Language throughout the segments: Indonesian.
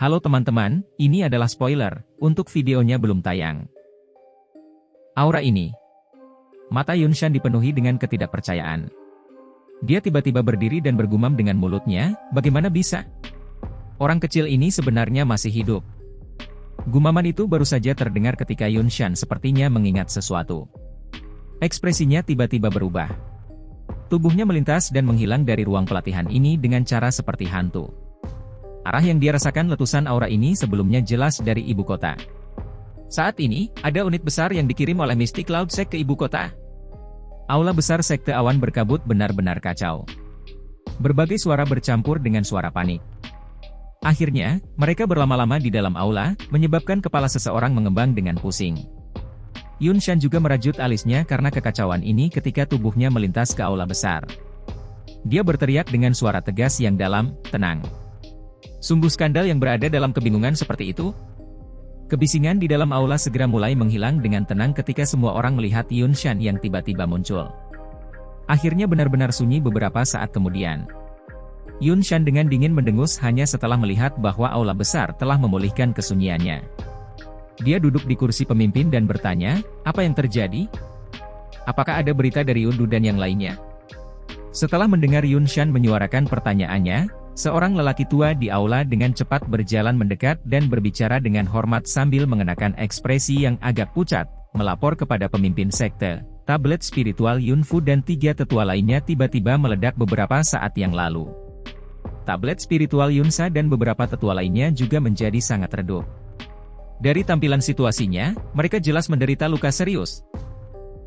Halo teman-teman, ini adalah spoiler, untuk videonya belum tayang. Aura ini. Mata Yunshan dipenuhi dengan ketidakpercayaan. Dia tiba-tiba berdiri dan bergumam dengan mulutnya, bagaimana bisa? Orang kecil ini sebenarnya masih hidup. Gumaman itu baru saja terdengar ketika Yunshan sepertinya mengingat sesuatu. Ekspresinya tiba-tiba berubah. Tubuhnya melintas dan menghilang dari ruang pelatihan ini dengan cara seperti hantu. Arah yang dia rasakan letusan aura ini sebelumnya jelas dari ibu kota. Saat ini, ada unit besar yang dikirim oleh Mystic Cloud Sect ke ibu kota. Aula besar Sekte Awan Berkabut benar-benar kacau. Berbagai suara bercampur dengan suara panik. Akhirnya, mereka berlama-lama di dalam aula, menyebabkan kepala seseorang mengembang dengan pusing. Yunshan juga merajut alisnya karena kekacauan ini ketika tubuhnya melintas ke aula besar. Dia berteriak dengan suara tegas yang dalam, tenang. Sungguh skandal yang berada dalam kebingungan seperti itu. Kebisingan di dalam aula segera mulai menghilang dengan tenang ketika semua orang melihat Yunshan yang tiba-tiba muncul. Akhirnya benar-benar sunyi beberapa saat kemudian. Yunshan dengan dingin mendengus hanya setelah melihat bahwa aula besar telah memulihkan kesunyiannya. Dia duduk di kursi pemimpin dan bertanya, apa yang terjadi? Apakah ada berita dari Yundu dan yang lainnya? Setelah mendengar Yunshan menyuarakan pertanyaannya, seorang lelaki tua di aula dengan cepat berjalan mendekat dan berbicara dengan hormat sambil mengenakan ekspresi yang agak pucat, melapor kepada pemimpin sekte. Tablet spiritual Yunfu dan 3 tetua lainnya tiba-tiba meledak beberapa saat yang lalu. Tablet spiritual Yunsa dan beberapa tetua lainnya juga menjadi sangat redup. Dari tampilan situasinya, mereka jelas menderita luka serius.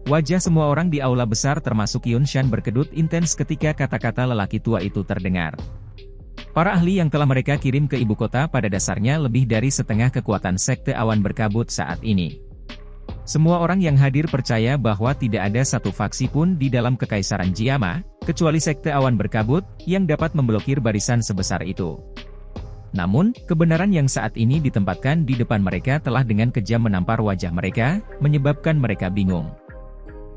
Wajah semua orang di aula besar termasuk Yunshan berkedut intens ketika kata-kata lelaki tua itu terdengar. Para ahli yang telah mereka kirim ke ibu kota pada dasarnya lebih dari setengah kekuatan Sekte Awan Berkabut saat ini. Semua orang yang hadir percaya bahwa tidak ada satu faksi pun di dalam Kekaisaran Jiama, kecuali Sekte Awan Berkabut, yang dapat memblokir barisan sebesar itu. Namun, kebenaran yang saat ini ditempatkan di depan mereka telah dengan kejam menampar wajah mereka, menyebabkan mereka bingung.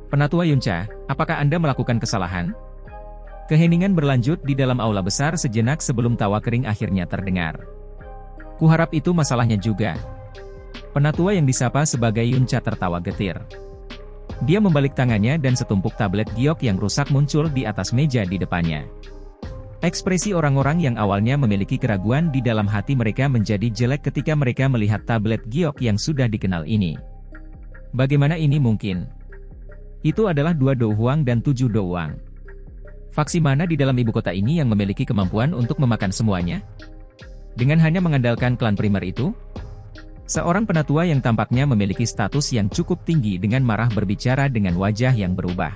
Penatua Yuncha, apakah Anda melakukan kesalahan? Keheningan berlanjut di dalam aula besar sejenak sebelum tawa kering akhirnya terdengar. Kuharap itu masalahnya juga. Penatua yang disapa sebagai Yuncha tertawa getir. Dia membalik tangannya dan setumpuk tablet giok yang rusak muncul di atas meja di depannya. Ekspresi orang-orang yang awalnya memiliki keraguan di dalam hati mereka menjadi jelek ketika mereka melihat tablet giok yang sudah dikenal ini. Bagaimana ini mungkin? Itu adalah 2 Do Huang dan 7 Do Huang. Faksi mana di dalam ibu kota ini yang memiliki kemampuan untuk memakan semuanya? Dengan hanya mengandalkan klan primer itu? Seorang penatua yang tampaknya memiliki status yang cukup tinggi dengan marah berbicara dengan wajah yang berubah.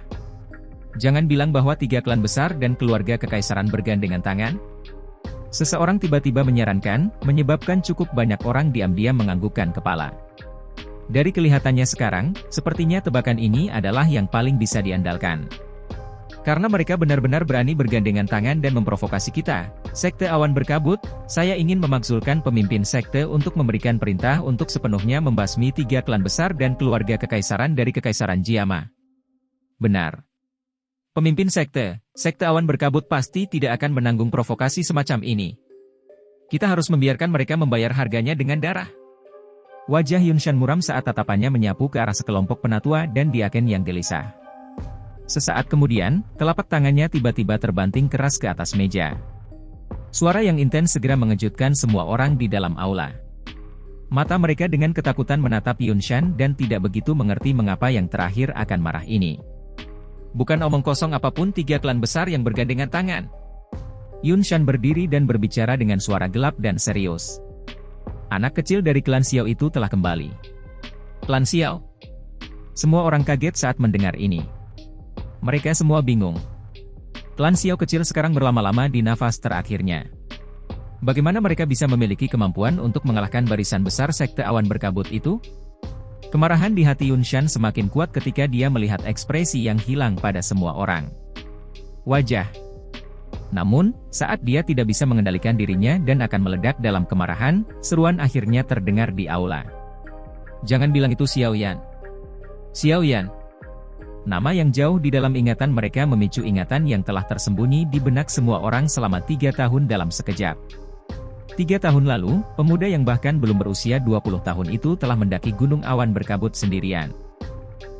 Jangan bilang bahwa 3 klan besar dan keluarga kekaisaran bergandengan tangan. Seseorang tiba-tiba menyarankan, menyebabkan cukup banyak orang diam-diam menganggukkan kepala. Dari kelihatannya sekarang, sepertinya tebakan ini adalah yang paling bisa diandalkan. Karena mereka benar-benar berani bergandengan tangan dan memprovokasi kita, Sekte Awan Berkabut, saya ingin memakzulkan pemimpin sekte untuk memberikan perintah untuk sepenuhnya membasmi 3 klan besar dan keluarga kekaisaran dari Kekaisaran Jiama. Benar. Pemimpin sekte, Sekte Awan Berkabut pasti tidak akan menanggung provokasi semacam ini. Kita harus membiarkan mereka membayar harganya dengan darah. Wajah Yunshan muram saat tatapannya menyapu ke arah sekelompok penatua dan diaken yang gelisah. Sesaat kemudian, telapak tangannya tiba-tiba terbanting keras ke atas meja. Suara yang intens segera mengejutkan semua orang di dalam aula. Mata mereka dengan ketakutan menatap Yunshan dan tidak begitu mengerti mengapa yang terakhir akan marah ini. Bukan omong kosong apapun 3 klan besar yang bergandengan tangan. Yunshan berdiri dan berbicara dengan suara gelap dan serius. Anak kecil dari klan Xiao itu telah kembali. Klan Xiao? Semua orang kaget saat mendengar ini. Mereka semua bingung. Klan Xiao kecil sekarang berlama-lama di nafas terakhirnya. Bagaimana mereka bisa memiliki kemampuan untuk mengalahkan barisan besar Sekte Awan Berkabut itu? Kemarahan di hati Yunshan semakin kuat ketika dia melihat ekspresi yang hilang pada semua orang. Wajah. Namun, saat dia tidak bisa mengendalikan dirinya dan akan meledak dalam kemarahan, seruan akhirnya terdengar di aula. Jangan bilang itu Xiao Yan. Xiao Yan. Nama yang jauh di dalam ingatan mereka memicu ingatan yang telah tersembunyi di benak semua orang selama 3 tahun dalam sekejap. 3 tahun lalu, pemuda yang bahkan belum berusia 20 tahun itu telah mendaki gunung awan berkabut sendirian.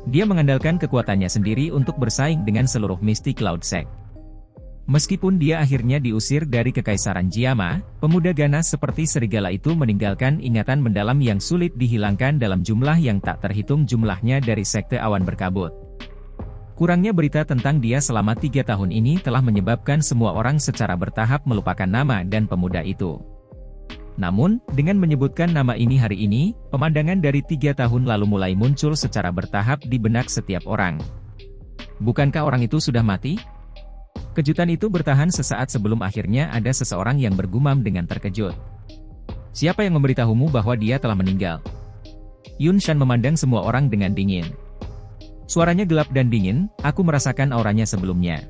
Dia mengandalkan kekuatannya sendiri untuk bersaing dengan seluruh mistik Cloud Sect. Meskipun dia akhirnya diusir dari Kekaisaran Jiama, pemuda ganas seperti serigala itu meninggalkan ingatan mendalam yang sulit dihilangkan dalam jumlah yang tak terhitung jumlahnya dari Sekte Awan Berkabut. Kurangnya berita tentang dia selama 3 tahun ini telah menyebabkan semua orang secara bertahap melupakan nama dan pemuda itu. Namun, dengan menyebutkan nama ini hari ini, pemandangan dari 3 tahun lalu mulai muncul secara bertahap di benak setiap orang. Bukankah orang itu sudah mati? Kejutan itu bertahan sesaat sebelum akhirnya ada seseorang yang bergumam dengan terkejut. Siapa yang memberitahumu bahwa dia telah meninggal? Yun Shan memandang semua orang dengan dingin. Suaranya gelap dan dingin, aku merasakan auranya sebelumnya.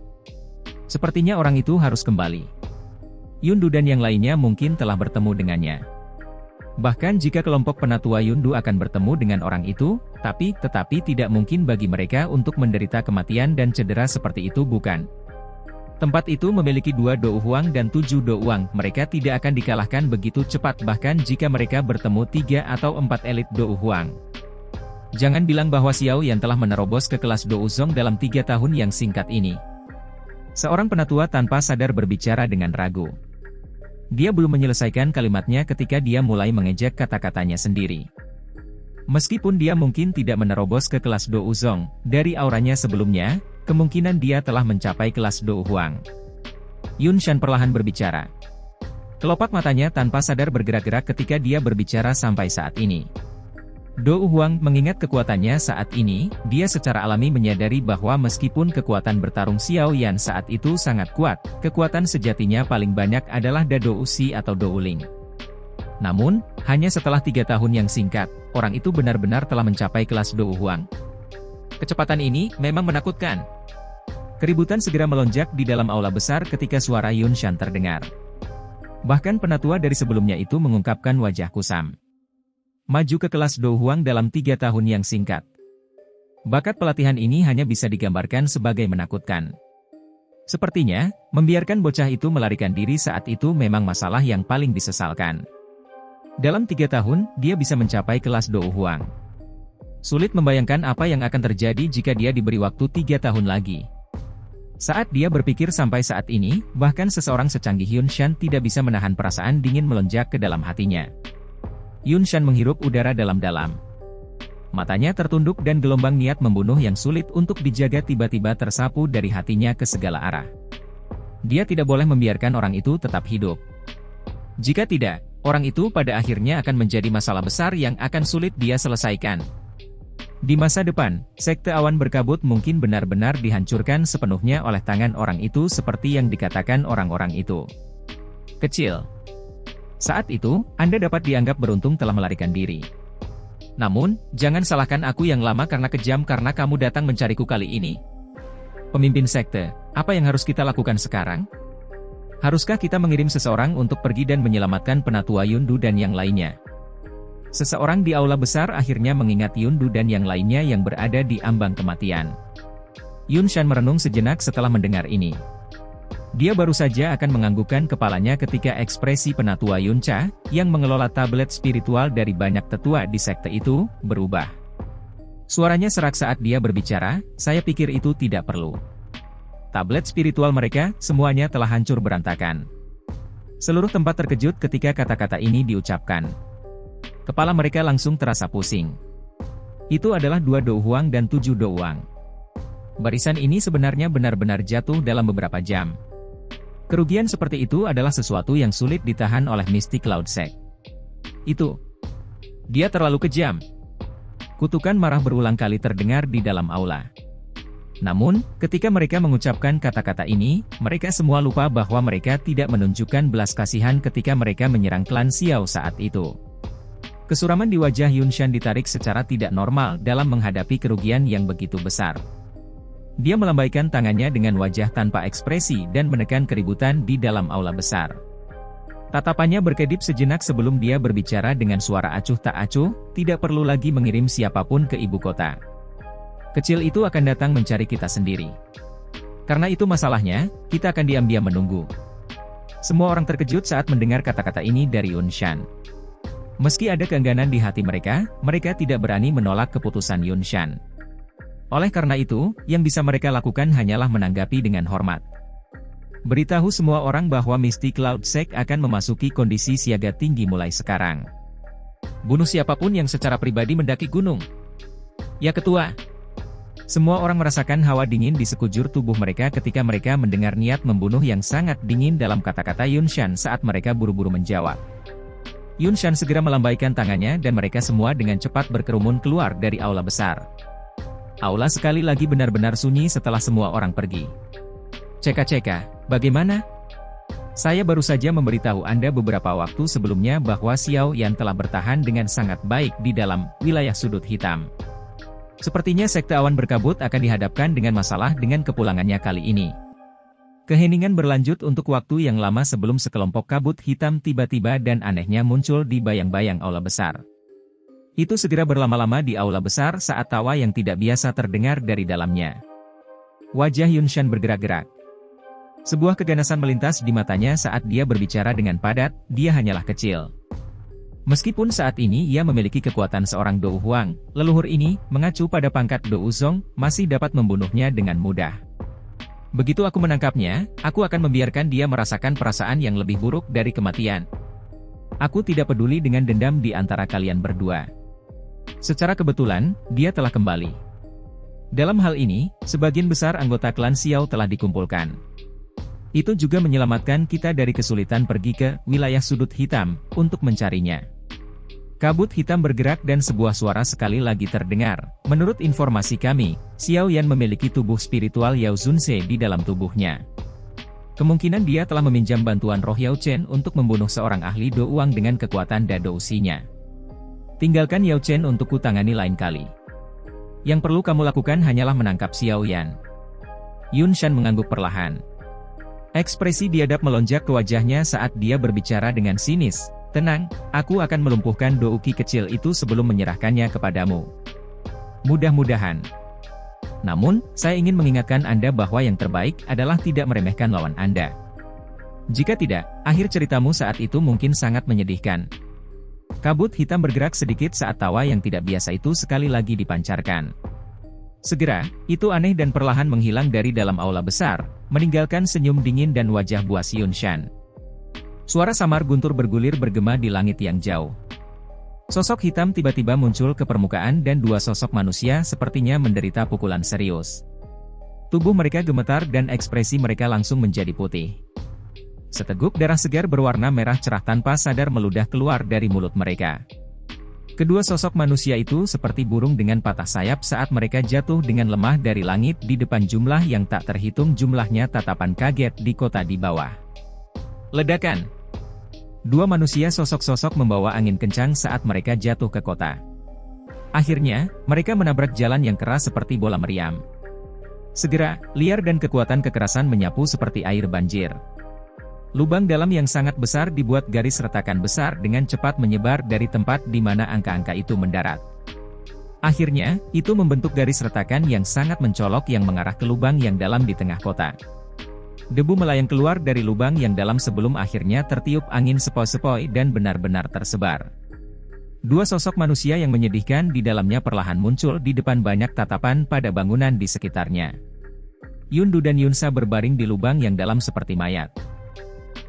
Sepertinya orang itu harus kembali. Yundu dan yang lainnya mungkin telah bertemu dengannya. Bahkan jika kelompok penatua Yundu akan bertemu dengan orang itu, tetapi tidak mungkin bagi mereka untuk menderita kematian dan cedera seperti itu, bukan? Tempat itu memiliki 2 Do Huang dan 7 Do Huang, mereka tidak akan dikalahkan begitu cepat bahkan jika mereka bertemu 3 atau 4 elit Do Huang. Jangan bilang bahwa Xiao Yan telah menerobos ke kelas Do Uzong dalam 3 tahun yang singkat ini. Seorang penatua tanpa sadar berbicara dengan ragu. Dia belum menyelesaikan kalimatnya ketika dia mulai mengejek kata-katanya sendiri. Meskipun dia mungkin tidak menerobos ke kelas Do Uzong, dari auranya sebelumnya, kemungkinan dia telah mencapai kelas Do Huang. Yun Shan perlahan berbicara. Kelopak matanya tanpa sadar bergerak-gerak ketika dia berbicara sampai saat ini. Do Huang mengingat kekuatannya saat ini, dia secara alami menyadari bahwa meskipun kekuatan bertarung Xiao Yan saat itu sangat kuat, kekuatan sejatinya paling banyak adalah Dado Usi atau Do Uling. Namun, hanya setelah 3 tahun yang singkat, orang itu benar-benar telah mencapai kelas Do Huang. Kecepatan ini memang menakutkan. Keributan segera melonjak di dalam aula besar ketika suara Yun Shan terdengar. Bahkan penatua dari sebelumnya itu mengungkapkan wajah kusam. Maju ke kelas Do Huang dalam 3 tahun yang singkat. Bakat pelatihan ini hanya bisa digambarkan sebagai menakutkan. Sepertinya, membiarkan bocah itu melarikan diri saat itu memang masalah yang paling disesalkan. Dalam 3 tahun, dia bisa mencapai kelas Do Huang. Sulit membayangkan apa yang akan terjadi jika dia diberi waktu 3 tahun lagi. Saat dia berpikir sampai saat ini, bahkan seseorang secanggih Yun Shan tidak bisa menahan perasaan dingin melonjak ke dalam hatinya. Yun Shan menghirup udara dalam-dalam. Matanya tertunduk dan gelombang niat membunuh yang sulit untuk dijaga tiba-tiba tersapu dari hatinya ke segala arah. Dia tidak boleh membiarkan orang itu tetap hidup. Jika tidak, orang itu pada akhirnya akan menjadi masalah besar yang akan sulit dia selesaikan. Di masa depan, Sekte Awan Berkabut mungkin benar-benar dihancurkan sepenuhnya oleh tangan orang itu seperti yang dikatakan orang-orang itu. Kecil. Saat itu, Anda dapat dianggap beruntung telah melarikan diri. Namun, jangan salahkan aku yang lama karena kejam karena kamu datang mencariku kali ini. Pemimpin sekte, apa yang harus kita lakukan sekarang? Haruskah kita mengirim seseorang untuk pergi dan menyelamatkan penatua Yundu dan yang lainnya? Seseorang di aula besar akhirnya mengingat Yundu dan yang lainnya yang berada di ambang kematian. Yun Shan merenung sejenak setelah mendengar ini. Dia baru saja akan menganggukkan kepalanya ketika ekspresi penatua Yun Cha, yang mengelola tablet spiritual dari banyak tetua di sekte itu, berubah. Suaranya serak saat dia berbicara, saya pikir itu tidak perlu. Tablet spiritual mereka, semuanya telah hancur berantakan. Seluruh tempat terkejut ketika kata-kata ini diucapkan. Kepala mereka langsung terasa pusing. Itu adalah 2 Do Huang dan 7 Do Huang. Barisan ini sebenarnya benar-benar jatuh dalam beberapa jam. Kerugian seperti itu adalah sesuatu yang sulit ditahan oleh Mystic Cloud Sect. Itu. Dia terlalu kejam. Kutukan marah berulang kali terdengar di dalam aula. Namun, ketika mereka mengucapkan kata-kata ini, mereka semua lupa bahwa mereka tidak menunjukkan belas kasihan ketika mereka menyerang klan Xiao saat itu. Kesuraman di wajah Yun Shan ditarik secara tidak normal dalam menghadapi kerugian yang begitu besar. Dia melambaikan tangannya dengan wajah tanpa ekspresi dan menekan keributan di dalam aula besar. Tatapannya berkedip sejenak sebelum dia berbicara dengan suara acuh tak acuh, tidak perlu lagi mengirim siapapun ke ibu kota. Kecil itu akan datang mencari kita sendiri. Karena itu masalahnya, kita akan diam-diam menunggu. Semua orang terkejut saat mendengar kata-kata ini dari Yun Shan. Meski ada keengganan di hati mereka, mereka tidak berani menolak keputusan Yun Shan. Oleh karena itu, yang bisa mereka lakukan hanyalah menanggapi dengan hormat. Beritahu semua orang bahwa Misty Cloud Sect akan memasuki kondisi siaga tinggi mulai sekarang. Bunuh siapapun yang secara pribadi mendaki gunung. Ya Ketua. Semua orang merasakan hawa dingin di sekujur tubuh mereka ketika mereka mendengar niat membunuh yang sangat dingin dalam kata-kata Yun Shan saat mereka buru-buru menjawab. Yun Shan segera melambaikan tangannya dan mereka semua dengan cepat berkerumun keluar dari aula besar. Aula sekali lagi benar-benar sunyi setelah semua orang pergi. Ceka-ceka, bagaimana? Saya baru saja memberitahu Anda beberapa waktu sebelumnya bahwa Xiao Yan telah bertahan dengan sangat baik di dalam wilayah sudut hitam. Sepertinya Sekte Awan Berkabut akan dihadapkan dengan masalah dengan kepulangannya kali ini. Keheningan berlanjut untuk waktu yang lama sebelum sekelompok kabut hitam tiba-tiba dan anehnya muncul di bayang-bayang aula besar. Itu segera berlama-lama di aula besar saat tawa yang tidak biasa terdengar dari dalamnya. Wajah Yun Shan bergerak-gerak. Sebuah keganasan melintas di matanya saat dia berbicara dengan padat, dia hanyalah kecil. Meskipun saat ini ia memiliki kekuatan seorang Dou Huang, leluhur ini, mengacu pada pangkat Dou Zong, masih dapat membunuhnya dengan mudah. Begitu aku menangkapnya, aku akan membiarkan dia merasakan perasaan yang lebih buruk dari kematian. Aku tidak peduli dengan dendam di antara kalian berdua. Secara kebetulan, dia telah kembali. Dalam hal ini, sebagian besar anggota klan Xiao telah dikumpulkan. Itu juga menyelamatkan kita dari kesulitan pergi ke wilayah sudut hitam untuk mencarinya. Kabut hitam bergerak dan sebuah suara sekali lagi terdengar. Menurut informasi kami, Xiao Yan memiliki tubuh spiritual Yao Zunse di dalam tubuhnya. Kemungkinan dia telah meminjam bantuan roh Yao Chen untuk membunuh seorang ahli Do Uang dengan kekuatan Dadousi-nya. Tinggalkan Yao Chen untuk kutangani lain kali. Yang perlu kamu lakukan hanyalah menangkap Xiao Yan. Yun Shan mengangguk perlahan. Ekspresi biadab melonjak ke wajahnya saat dia berbicara dengan sinis. Tenang, aku akan melumpuhkan Douki kecil itu sebelum menyerahkannya kepadamu. Mudah-mudahan. Namun, saya ingin mengingatkan Anda bahwa yang terbaik adalah tidak meremehkan lawan Anda. Jika tidak, akhir ceritamu saat itu mungkin sangat menyedihkan. Kabut hitam bergerak sedikit saat tawa yang tidak biasa itu sekali lagi dipancarkan. Segera, itu aneh dan perlahan menghilang dari dalam aula besar, meninggalkan senyum dingin dan wajah buas Yun Shan. Suara samar guntur bergulir bergema di langit yang jauh. Sosok hitam tiba-tiba muncul ke permukaan dan dua sosok manusia sepertinya menderita pukulan serius. Tubuh mereka gemetar dan ekspresi mereka langsung menjadi putih. Seteguk darah segar berwarna merah cerah tanpa sadar meludah keluar dari mulut mereka. Kedua sosok manusia itu seperti burung dengan patah sayap saat mereka jatuh dengan lemah dari langit di depan jumlah yang tak terhitung jumlahnya tatapan kaget di kota di bawah. Ledakan. Dua manusia sosok-sosok membawa angin kencang saat mereka jatuh ke kota. Akhirnya, mereka menabrak jalan yang keras seperti bola meriam. Segera, liar dan kekuatan kekerasan menyapu seperti air banjir. Lubang dalam yang sangat besar dibuat garis retakan besar dengan cepat menyebar dari tempat di mana angka-angka itu mendarat. Akhirnya, itu membentuk garis retakan yang sangat mencolok yang mengarah ke lubang yang dalam di tengah kota. Debu melayang keluar dari lubang yang dalam sebelum akhirnya tertiup angin sepoi-sepoi dan benar-benar tersebar. Dua sosok manusia yang menyedihkan di dalamnya perlahan muncul di depan banyak tatapan pada bangunan di sekitarnya. Yundu dan Yunsa berbaring di lubang yang dalam seperti mayat.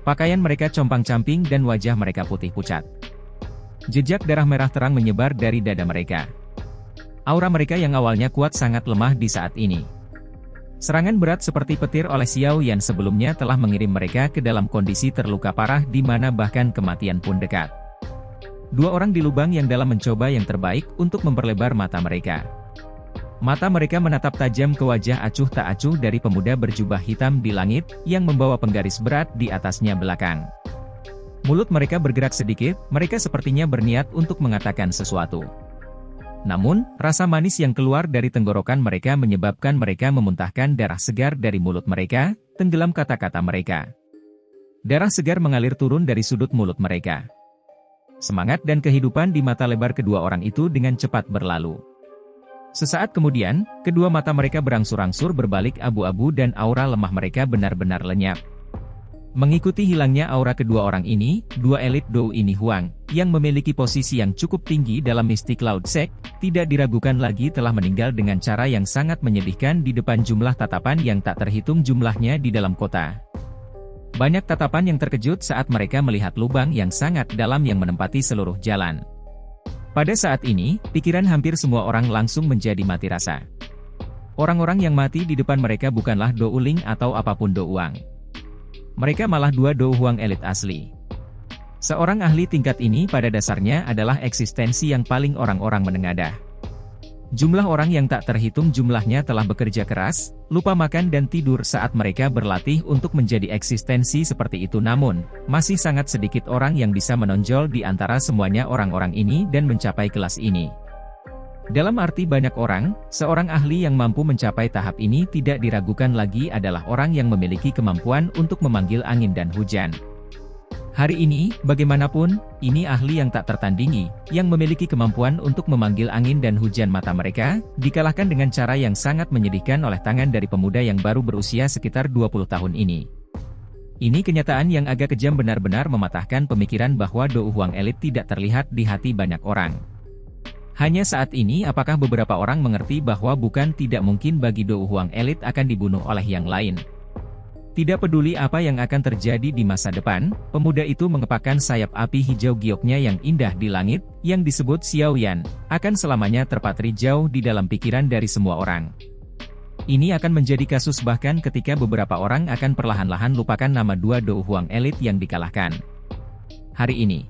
Pakaian mereka compang-camping dan wajah mereka putih pucat. Jejak darah merah terang menyebar dari dada mereka. Aura mereka yang awalnya kuat sangat lemah di saat ini. Serangan berat seperti petir oleh Xiao Yan sebelumnya telah mengirim mereka ke dalam kondisi terluka parah di mana bahkan kematian pun dekat. Dua orang di lubang yang dalam mencoba yang terbaik untuk memperlebar mata mereka. Mata mereka menatap tajam ke wajah acuh tak acuh dari pemuda berjubah hitam di langit, yang membawa penggaris berat di atasnya belakang. Mulut mereka bergerak sedikit, mereka sepertinya berniat untuk mengatakan sesuatu. Namun, rasa manis yang keluar dari tenggorokan mereka menyebabkan mereka memuntahkan darah segar dari mulut mereka, tenggelam kata-kata mereka. Darah segar mengalir turun dari sudut mulut mereka. Semangat dan kehidupan di mata lebar kedua orang itu dengan cepat berlalu. Sesaat kemudian, kedua mata mereka berangsur-angsur berbalik abu-abu dan aura lemah mereka benar-benar lenyap. Mengikuti hilangnya aura kedua orang ini, dua elit Dou ini Huang, yang memiliki posisi yang cukup tinggi dalam Mystic Cloud Sect, tidak diragukan lagi telah meninggal dengan cara yang sangat menyedihkan di depan jumlah tatapan yang tak terhitung jumlahnya di dalam kota. Banyak tatapan yang terkejut saat mereka melihat lubang yang sangat dalam yang menempati seluruh jalan. Pada saat ini, pikiran hampir semua orang langsung menjadi mati rasa. Orang-orang yang mati di depan mereka bukanlah Dou Ling atau apapun Dou Huang. Mereka malah dua Dou Huang elit asli. Seorang ahli tingkat ini pada dasarnya adalah eksistensi yang paling orang-orang menengadah. Jumlah orang yang tak terhitung jumlahnya telah bekerja keras, lupa makan dan tidur saat mereka berlatih untuk menjadi eksistensi seperti itu, namun masih sangat sedikit orang yang bisa menonjol di antara semuanya orang-orang ini dan mencapai kelas ini. Dalam arti banyak orang, seorang ahli yang mampu mencapai tahap ini tidak diragukan lagi adalah orang yang memiliki kemampuan untuk memanggil angin dan hujan. Hari ini, bagaimanapun, ini ahli yang tak tertandingi, yang memiliki kemampuan untuk memanggil angin dan hujan mata mereka, dikalahkan dengan cara yang sangat menyedihkan oleh tangan dari pemuda yang baru berusia sekitar 20 tahun ini. Ini kenyataan yang agak kejam benar-benar mematahkan pemikiran bahwa Dou Huang elit tidak terlihat di hati banyak orang. Hanya saat ini apakah beberapa orang mengerti bahwa bukan tidak mungkin bagi Dou Huang elit akan dibunuh oleh yang lain. Tidak peduli apa yang akan terjadi di masa depan, pemuda itu mengepakkan sayap api hijau gioknya yang indah di langit, yang disebut Xiao Yan, akan selamanya terpatri jauh di dalam pikiran dari semua orang. Ini akan menjadi kasus bahkan ketika beberapa orang akan perlahan-lahan lupakan nama dua Dou Huang elit yang dikalahkan. Hari ini.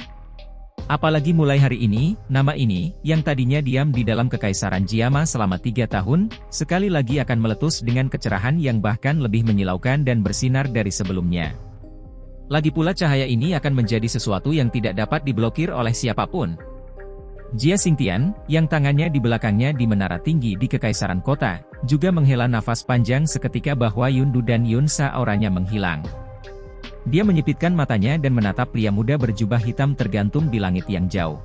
Apalagi mulai hari ini, nama ini, yang tadinya diam di dalam Kekaisaran Jiama selama 3 tahun, sekali lagi akan meletus dengan kecerahan yang bahkan lebih menyilaukan dan bersinar dari sebelumnya. Lagi pula cahaya ini akan menjadi sesuatu yang tidak dapat diblokir oleh siapapun. Jia Xingtian, yang tangannya di belakangnya di menara tinggi di Kekaisaran Kota, juga menghela nafas panjang seketika bahwa Yundu dan Yunsa auranya menghilang. Dia menyipitkan matanya dan menatap pria muda berjubah hitam tergantung di langit yang jauh.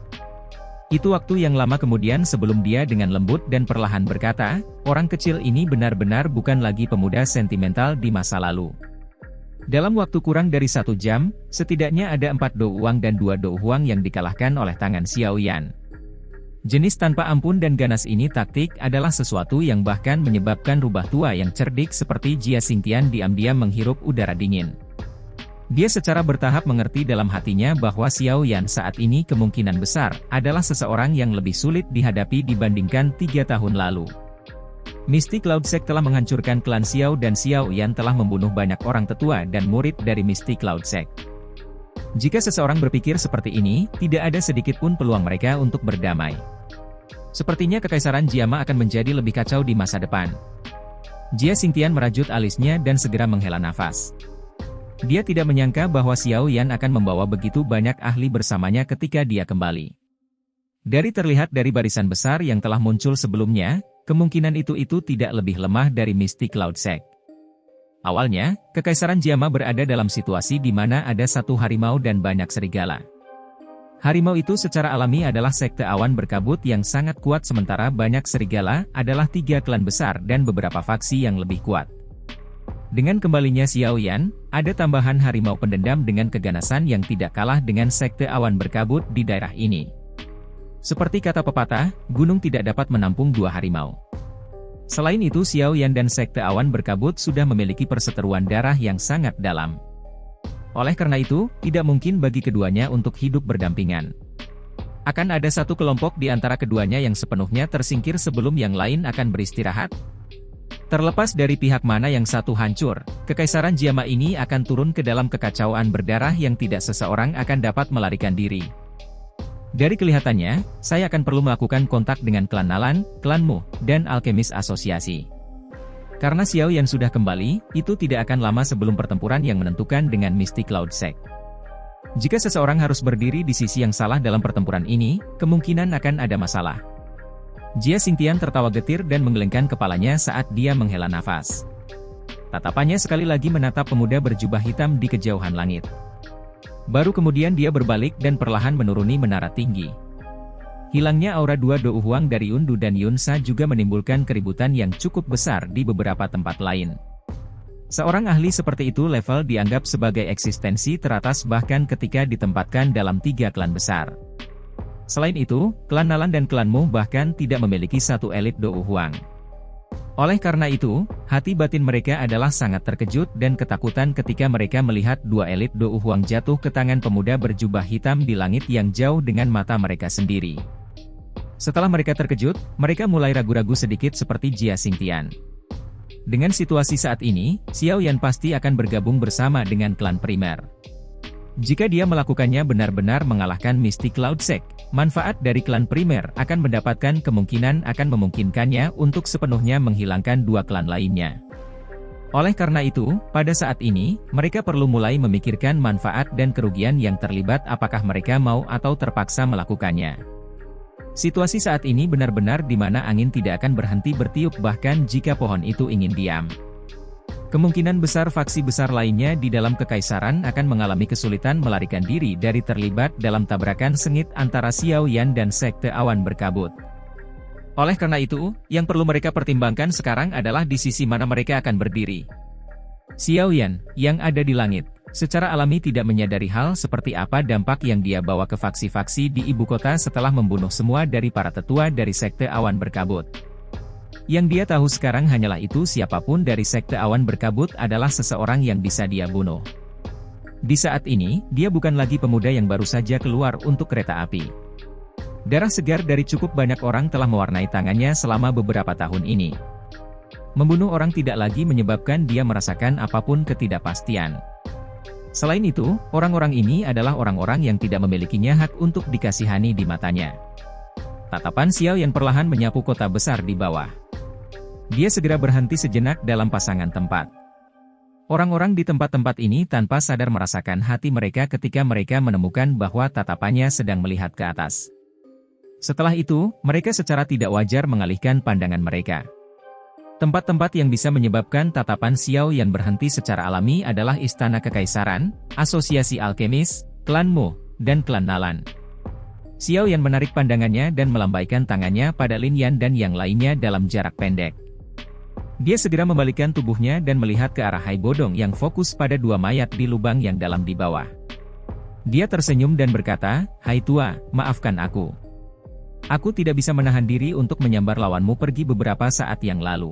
Itu waktu yang lama kemudian sebelum dia dengan lembut dan perlahan berkata, orang kecil ini benar-benar bukan lagi pemuda sentimental di masa lalu. Dalam waktu kurang dari 1 jam, setidaknya ada 4 Dou Huang dan 2 Dou Huang yang dikalahkan oleh tangan Xiao Yan. Jenis tanpa ampun dan ganas ini taktik adalah sesuatu yang bahkan menyebabkan rubah tua yang cerdik seperti Jia Xingtian diam-diam menghirup udara dingin. Dia secara bertahap mengerti dalam hatinya bahwa Xiao Yan saat ini kemungkinan besar adalah seseorang yang lebih sulit dihadapi dibandingkan 3 tahun lalu. Mystic Cloud Sect telah menghancurkan klan Xiao dan Xiao Yan telah membunuh banyak orang tetua dan murid dari Mystic Cloud Sect. Jika seseorang berpikir seperti ini, tidak ada sedikit pun peluang mereka untuk berdamai. Sepertinya Kekaisaran Jiama akan menjadi lebih kacau di masa depan. Jia Xingtian merajut alisnya dan segera menghela nafas. Dia tidak menyangka bahwa Xiao Yan akan membawa begitu banyak ahli bersamanya ketika dia kembali. Dari terlihat dari barisan besar yang telah muncul sebelumnya, kemungkinan itu tidak lebih lemah dari Mystic Cloud Sect. Awalnya, Kekaisaran Jiama berada dalam situasi di mana ada 1 harimau dan banyak serigala. Harimau itu secara alami adalah sekte awan berkabut yang sangat kuat sementara banyak serigala adalah 3 klan besar dan beberapa faksi yang lebih kuat. Dengan kembalinya Xiao Yan, ada tambahan harimau pendendam dengan keganasan yang tidak kalah dengan sekte awan berkabut di daerah ini. Seperti kata pepatah, gunung tidak dapat menampung 2 harimau. Selain itu Xiao Yan dan sekte awan berkabut sudah memiliki perseteruan darah yang sangat dalam. Oleh karena itu, tidak mungkin bagi keduanya untuk hidup berdampingan. Akan ada satu kelompok di antara keduanya yang sepenuhnya tersingkir sebelum yang lain akan beristirahat. Terlepas dari pihak mana yang satu hancur, Kekaisaran Jiama ini akan turun ke dalam kekacauan berdarah yang tidak seseorang akan dapat melarikan diri. Dari kelihatannya, saya akan perlu melakukan kontak dengan klan Nalan, klan Mu, dan Alkemis Asosiasi. Karena Xiao Yan sudah kembali, itu tidak akan lama sebelum pertempuran yang menentukan dengan Mystic Cloud Sect. Jika seseorang harus berdiri di sisi yang salah dalam pertempuran ini, kemungkinan akan ada masalah. Jia Xingtian tertawa getir dan menggelengkan kepalanya saat dia menghela nafas. Tatapannya sekali lagi menatap pemuda berjubah hitam di kejauhan langit. Baru kemudian dia berbalik dan perlahan menuruni menara tinggi. Hilangnya aura 2 Dou Huang dari Yundu dan Yunsa juga menimbulkan keributan yang cukup besar di beberapa tempat lain. Seorang ahli seperti itu level dianggap sebagai eksistensi teratas bahkan ketika ditempatkan dalam 3 klan besar. Selain itu, klan Nalan dan klan Mu bahkan tidak memiliki satu elit Dou Huang. Oleh karena itu, hati batin mereka adalah sangat terkejut dan ketakutan ketika mereka melihat 2 elit Dou Huang jatuh ke tangan pemuda berjubah hitam di langit yang jauh dengan mata mereka sendiri. Setelah mereka terkejut, mereka mulai ragu-ragu sedikit seperti Jia Xingtian. Dengan situasi saat ini, Xiao Yan pasti akan bergabung bersama dengan klan primer. Jika dia melakukannya benar-benar mengalahkan Mystic Cloud Sect, manfaat dari klan primer akan mendapatkan kemungkinan akan memungkinkannya untuk sepenuhnya menghilangkan 2 klan lainnya. Oleh karena itu, pada saat ini, mereka perlu mulai memikirkan manfaat dan kerugian yang terlibat apakah mereka mau atau terpaksa melakukannya. Situasi saat ini benar-benar di mana angin tidak akan berhenti bertiup bahkan jika pohon itu ingin diam. Kemungkinan besar faksi besar lainnya di dalam kekaisaran akan mengalami kesulitan melarikan diri dari terlibat dalam tabrakan sengit antara Xiao Yan dan Sekte Awan Berkabut. Oleh karena itu, yang perlu mereka pertimbangkan sekarang adalah di sisi mana mereka akan berdiri. Xiao Yan, yang ada di langit, secara alami tidak menyadari hal seperti apa dampak yang dia bawa ke faksi-faksi di ibu kota setelah membunuh semua dari para tetua dari Sekte Awan Berkabut. Yang dia tahu sekarang hanyalah itu siapapun dari Sekte Awan Berkabut adalah seseorang yang bisa dia bunuh. Di saat ini, dia bukan lagi pemuda yang baru saja keluar untuk kereta api. Darah segar dari cukup banyak orang telah mewarnai tangannya selama beberapa tahun ini. Membunuh orang tidak lagi menyebabkan dia merasakan apapun ketidakpastian. Selain itu, orang-orang ini adalah orang-orang yang tidak memilikinya hak untuk dikasihani di matanya. Tatapan Xiao Yan perlahan menyapu kota besar di bawah. Dia segera berhenti sejenak dalam pasangan tempat. Orang-orang di tempat-tempat ini tanpa sadar merasakan hati mereka ketika mereka menemukan bahwa tatapannya sedang melihat ke atas. Setelah itu, mereka secara tidak wajar mengalihkan pandangan mereka. Tempat-tempat yang bisa menyebabkan tatapan Xiao Yan berhenti secara alami adalah Istana Kekaisaran, Asosiasi Alkemis, Klan Mu, dan Klan Nalan. Xiao Yan menarik pandangannya dan melambaikan tangannya pada Lin Yan dan yang lainnya dalam jarak pendek. Dia segera membalikkan tubuhnya dan melihat ke arah Hai Bodong yang fokus pada 2 mayat di lubang yang dalam di bawah. Dia tersenyum dan berkata, "Hai tua, maafkan aku. Aku tidak bisa menahan diri untuk menyambar lawanmu pergi beberapa saat yang lalu."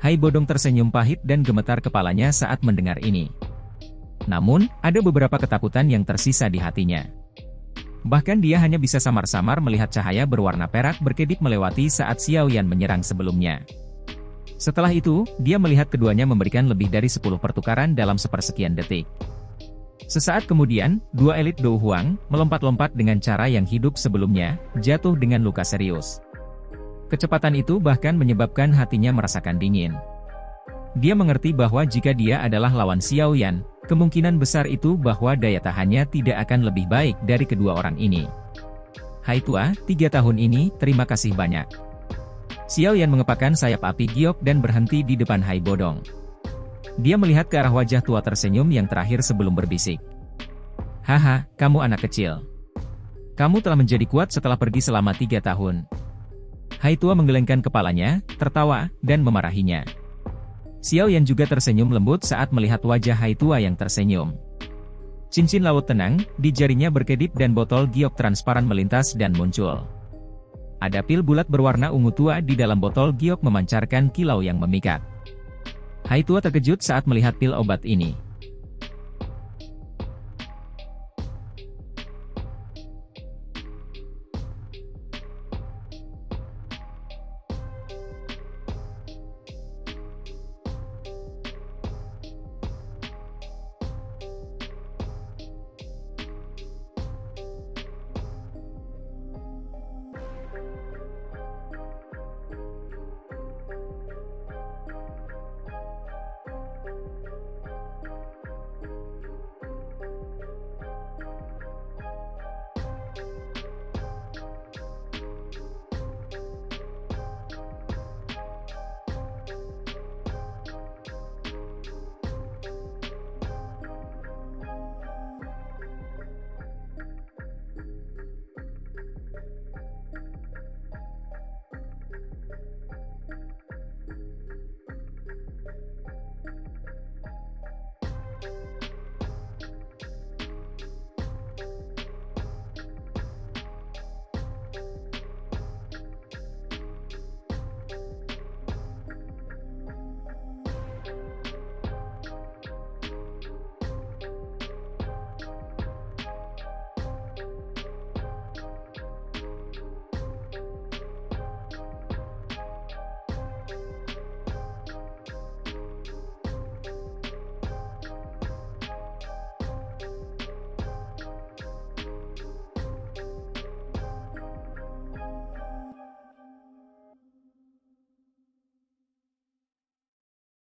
Hai Bodong tersenyum pahit dan gemetar kepalanya saat mendengar ini. Namun, ada beberapa ketakutan yang tersisa di hatinya. Bahkan dia hanya bisa samar-samar melihat cahaya berwarna perak berkedip melewati saat Xiao Yan menyerang sebelumnya. Setelah itu, dia melihat keduanya memberikan lebih dari 10 pertukaran dalam sepersekian detik. Sesaat kemudian, 2 elit Dou Huang, melompat-lompat dengan cara yang hidup sebelumnya, jatuh dengan luka serius. Kecepatan itu bahkan menyebabkan hatinya merasakan dingin. Dia mengerti bahwa jika dia adalah lawan Xiao Yan, kemungkinan besar itu bahwa daya tahannya tidak akan lebih baik dari kedua orang ini. "Hai tua, 3 tahun ini, terima kasih banyak." Xiao Yan mengepakkan sayap api giok dan berhenti di depan Hai Bodong. Dia melihat ke arah wajah tua tersenyum yang terakhir sebelum berbisik. "Haha, kamu anak kecil. Kamu telah menjadi kuat setelah pergi selama 3 tahun. Hai tua menggelengkan kepalanya, tertawa, dan memarahinya. Xiao Yan juga tersenyum lembut saat melihat wajah Hai tua yang tersenyum. Cincin laut tenang, di jarinya berkedip dan botol giok transparan melintas dan muncul. Ada pil bulat berwarna ungu tua di dalam botol giok memancarkan kilau yang memikat. Hai tua terkejut saat melihat pil obat ini.